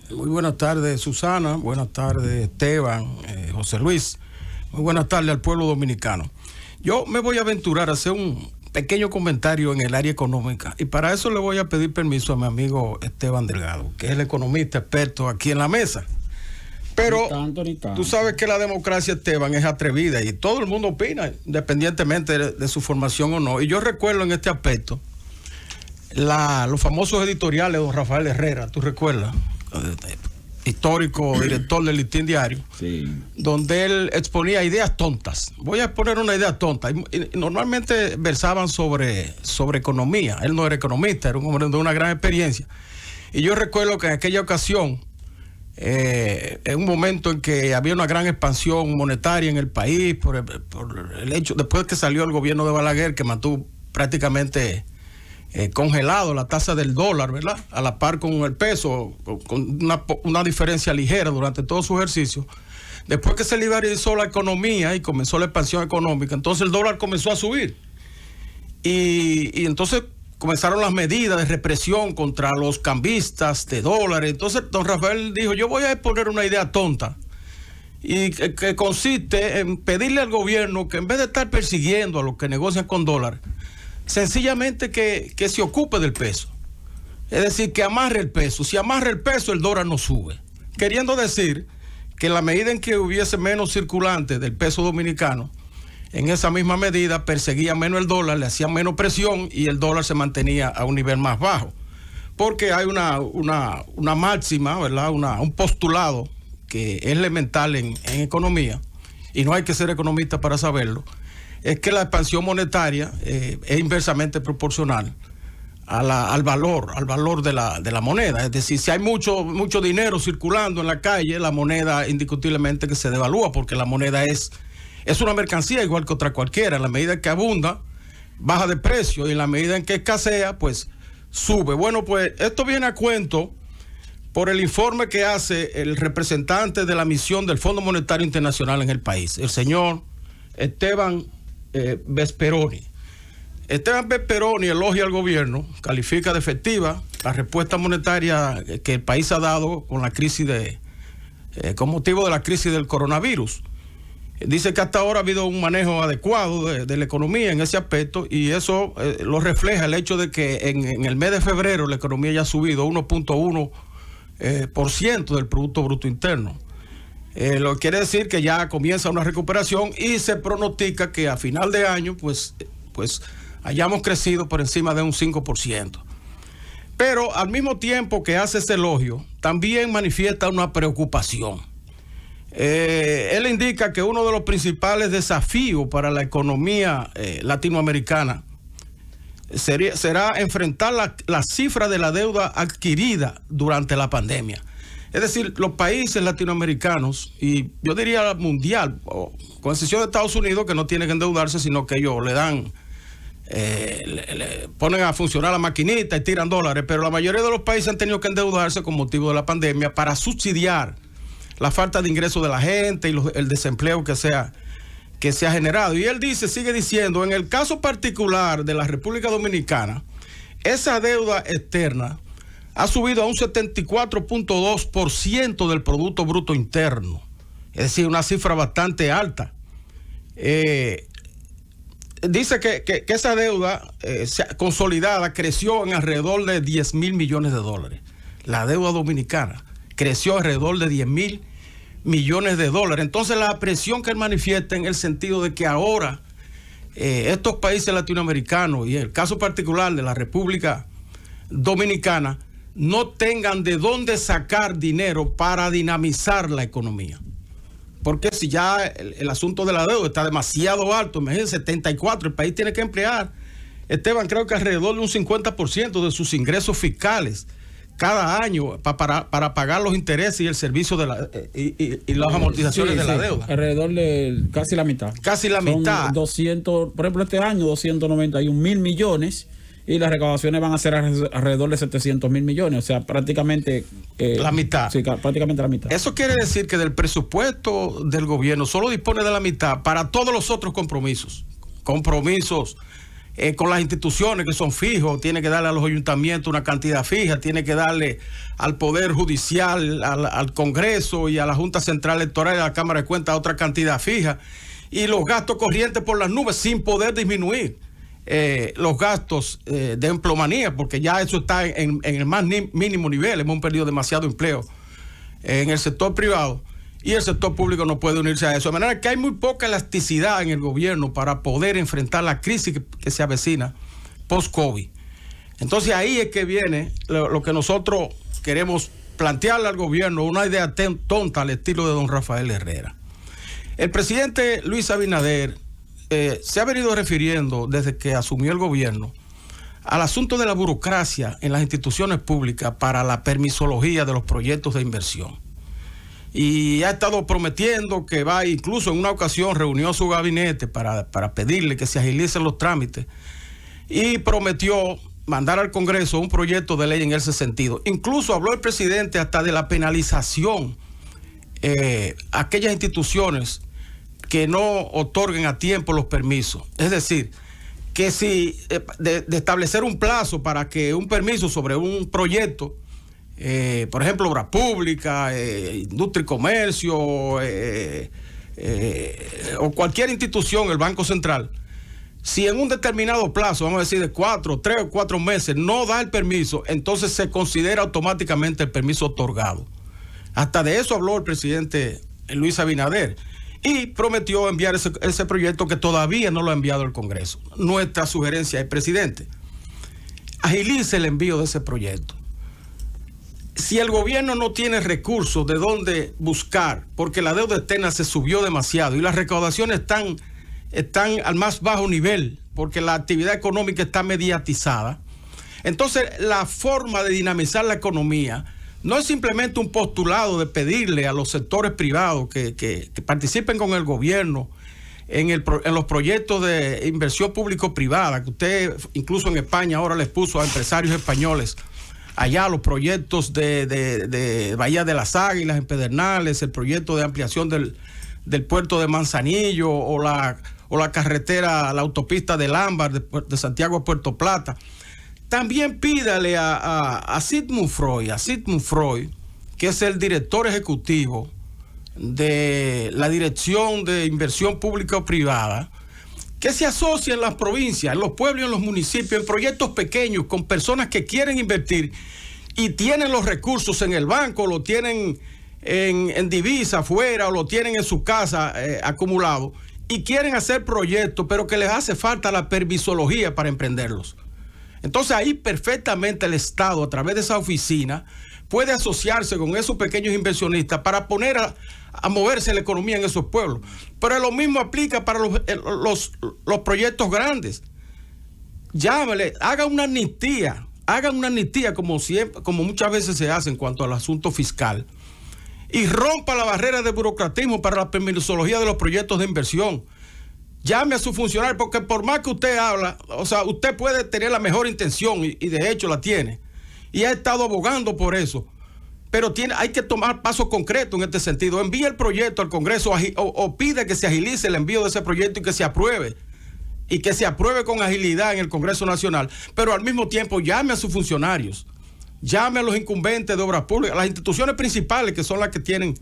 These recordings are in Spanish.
Muy buenas tardes, Susana. Buenas tardes, Esteban, José Luis. Muy buenas tardes al pueblo dominicano. Yo me voy a aventurar a hacer un pequeño comentario en el área económica y para eso le voy a pedir permiso a mi amigo Esteban Delgado, que es el economista experto aquí en la mesa. Pero ni tanto. Tú sabes que la democracia, Esteban, es atrevida y todo el mundo opina, independientemente de su formación o no. Y yo recuerdo en este aspecto los famosos editoriales de don Rafael Herrera, ¿tú recuerdas? Histórico director del Listín Diario, sí, donde él exponía ideas tontas. Voy a exponer una idea tonta. Y normalmente versaban sobre economía. Él no era economista, era un hombre de una gran experiencia. Y yo recuerdo que en aquella ocasión, en un momento en que había una gran expansión monetaria en el país, por el hecho, después que salió el gobierno de Balaguer, que mantuvo prácticamente congelado la tasa del dólar, ¿verdad? A la par con el peso, con una diferencia ligera durante todo su ejercicio. Después que se liberalizó la economía y comenzó la expansión económica, entonces el dólar comenzó a subir. Y entonces comenzaron las medidas de represión contra los cambistas de dólares. Entonces don Rafael dijo, yo voy a exponer una idea tonta, y que consiste en pedirle al gobierno que en vez de estar persiguiendo a los que negocian con dólares, sencillamente que se ocupe del peso. Es decir, que amarre el peso. Si amarra el peso, el dólar no sube. Queriendo decir que en la medida en que hubiese menos circulantes del peso dominicano, en esa misma medida perseguía menos el dólar, le hacían menos presión y el dólar se mantenía a un nivel más bajo. Porque hay una máxima, ¿verdad? Un postulado que es elemental en economía, y no hay que ser economista para saberlo, es que la expansión monetaria es inversamente proporcional al valor de la moneda. Es decir, si hay mucho dinero circulando en la calle, la moneda indiscutiblemente que se devalúa, porque la moneda es una mercancía igual que otra cualquiera. En la medida que abunda, baja de precio, y en la medida en que escasea, pues sube. Bueno, pues esto viene a cuento por el informe que hace el representante de la misión del Fondo Monetario Internacional en el país, el señor Esteban Vesperoni. Esteban Vesperoni elogia al gobierno, califica de efectiva la respuesta monetaria que el país ha dado con la crisis con motivo de la crisis del coronavirus. Dice que hasta ahora ha habido un manejo adecuado de la economía en ese aspecto, y eso lo refleja el hecho de que en el mes de febrero la economía ya ha subido 1.1% del Producto Bruto Interno. Lo que quiere decir que ya comienza una recuperación y se pronostica que a final de año pues hayamos crecido por encima de un 5%. Pero al mismo tiempo que hace ese elogio, también manifiesta una preocupación. Él indica que uno de los principales desafíos para la economía latinoamericana será enfrentar la cifra de la deuda adquirida durante la pandemia. Es decir, los países latinoamericanos, y yo diría mundial, con excepción de Estados Unidos, que no tienen que endeudarse, sino que ellos le dan, le ponen a funcionar la maquinita y tiran dólares, pero la mayoría de los países han tenido que endeudarse con motivo de la pandemia para subsidiar la falta de ingresos de la gente y el desempleo que se ha generado. Y él sigue diciendo, en el caso particular de la República Dominicana, esa deuda externa ha subido a un 74.2% del Producto Bruto Interno. Es decir, una cifra bastante alta. Dice que esa deuda consolidada creció en alrededor de 10,000 millones de dólares. La deuda dominicana creció alrededor de 10,000 millones de dólares. Entonces la presión que él manifiesta en el sentido de que ahora estos países latinoamericanos, y en el caso particular de la República Dominicana, no tengan de dónde sacar dinero para dinamizar la economía. Porque si ya el asunto de la deuda está demasiado alto, imagínense, 74, el país tiene que emplear, Esteban, creo que alrededor de un 50% de sus ingresos fiscales cada año para pagar los intereses y el servicio y las amortizaciones de la deuda. Alrededor de casi la mitad. Casi la mitad. 200, por ejemplo, este año 291,000 millones. Y las recaudaciones van a ser alrededor de 700,000 millones, o sea, prácticamente la mitad. Sí, prácticamente la mitad. Eso quiere decir que del presupuesto del gobierno solo dispone de la mitad para todos los otros compromisos con las instituciones que son fijos, tiene que darle a los ayuntamientos una cantidad fija, tiene que darle al Poder Judicial, al Congreso y a la Junta Central Electoral y a la Cámara de Cuentas otra cantidad fija, y los gastos corrientes por las nubes sin poder disminuir los gastos de empleomanía, porque ya eso está en el más mínimo nivel. Hemos perdido demasiado empleo en el sector privado y el sector público no puede unirse a eso. De manera que hay muy poca elasticidad en el gobierno para poder enfrentar la crisis que se avecina post-COVID. Entonces ahí es que viene lo que nosotros queremos plantearle al gobierno, una idea tonta al estilo de don Rafael Herrera. El presidente Luis Abinader se ha venido refiriendo desde que asumió el gobierno al asunto de la burocracia en las instituciones públicas para la permisología de los proyectos de inversión. Y ha estado prometiendo que va, incluso en una ocasión reunió a su gabinete para pedirle que se agilicen los trámites y prometió mandar al Congreso un proyecto de ley en ese sentido. Incluso habló el presidente hasta de la penalización a aquellas instituciones que no otorguen a tiempo los permisos. Es decir, que si de establecer un plazo para que un permiso sobre un proyecto, por ejemplo, obra pública, industria y comercio, o cualquier institución, el Banco Central, si en un determinado plazo, vamos a decir de 3 o 4 meses, no da el permiso, entonces se considera automáticamente el permiso otorgado. Hasta de eso habló el presidente Luis Abinader y prometió enviar ese proyecto que todavía no lo ha enviado al Congreso. Nuestra sugerencia es, presidente, agilice el envío de ese proyecto. Si el gobierno no tiene recursos de dónde buscar, porque la deuda externa se subió demasiado y las recaudaciones están al más bajo nivel, porque la actividad económica está mediatizada, entonces la forma de dinamizar la economía no es simplemente un postulado de pedirle a los sectores privados que participen con el gobierno en los proyectos de inversión público-privada, que usted incluso en España ahora les puso a empresarios españoles allá los proyectos de Bahía de las Águilas en Pedernales, el proyecto de ampliación del puerto de Manzanillo o la carretera, la autopista del Ámbar de Santiago a Puerto Plata. También pídale a Sigmund Freud, que es el director ejecutivo de la Dirección de Inversión Pública o Privada, que se asocien las provincias, en los pueblos y en los municipios, en proyectos pequeños con personas que quieren invertir y tienen los recursos en el banco, lo tienen en divisa afuera o lo tienen en su casa acumulado y quieren hacer proyectos, pero que les hace falta la permisología para emprenderlos. Entonces ahí perfectamente el Estado, a través de esa oficina, puede asociarse con esos pequeños inversionistas para poner a moverse la economía en esos pueblos. Pero lo mismo aplica para los proyectos grandes. Llámele, haga una amnistía como muchas veces se hace en cuanto al asunto fiscal, y rompa la barrera de burocratismo para la permisología de los proyectos de inversión. Llame a su funcionario, porque por más que usted habla, o sea, usted puede tener la mejor intención y de hecho la tiene, y ha estado abogando por eso, pero hay que tomar pasos concretos en este sentido. Envíe el proyecto al Congreso o pide que se agilice el envío de ese proyecto y que se apruebe con agilidad en el Congreso Nacional, pero al mismo tiempo llame a sus funcionarios, llame a los incumbentes de obras públicas, las instituciones principales que son las que tienen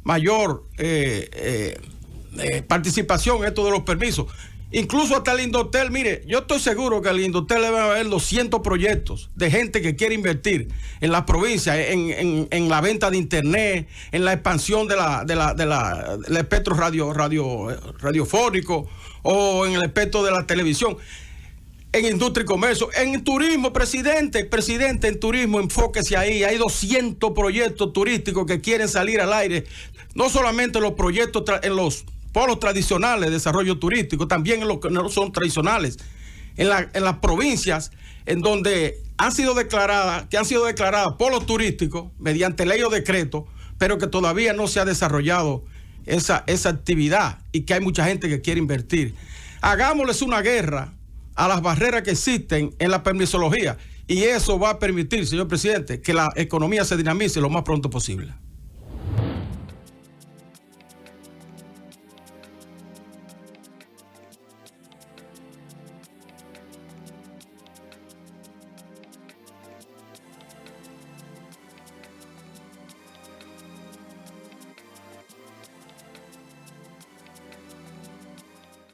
mayor participación en esto de los permisos, incluso hasta el Indotel. Mire, yo estoy seguro que al Indotel le van a haber 200 proyectos de gente que quiere invertir en la provincia, en la venta de internet, en la expansión del espectro radiofónico o en el espectro de la televisión, en industria y comercio, en turismo. Presidente, en turismo, enfóquese ahí. Hay 200 proyectos turísticos que quieren salir al aire, no solamente los proyectos en los polos tradicionales de desarrollo turístico, también en los que no son tradicionales, en las provincias en donde han sido declaradas polos turísticos mediante ley o decreto, pero que todavía no se ha desarrollado esa actividad y que hay mucha gente que quiere invertir. Hagámosles una guerra a las barreras que existen en la permisología, y eso va a permitir, señor presidente, que la economía se dinamice lo más pronto posible.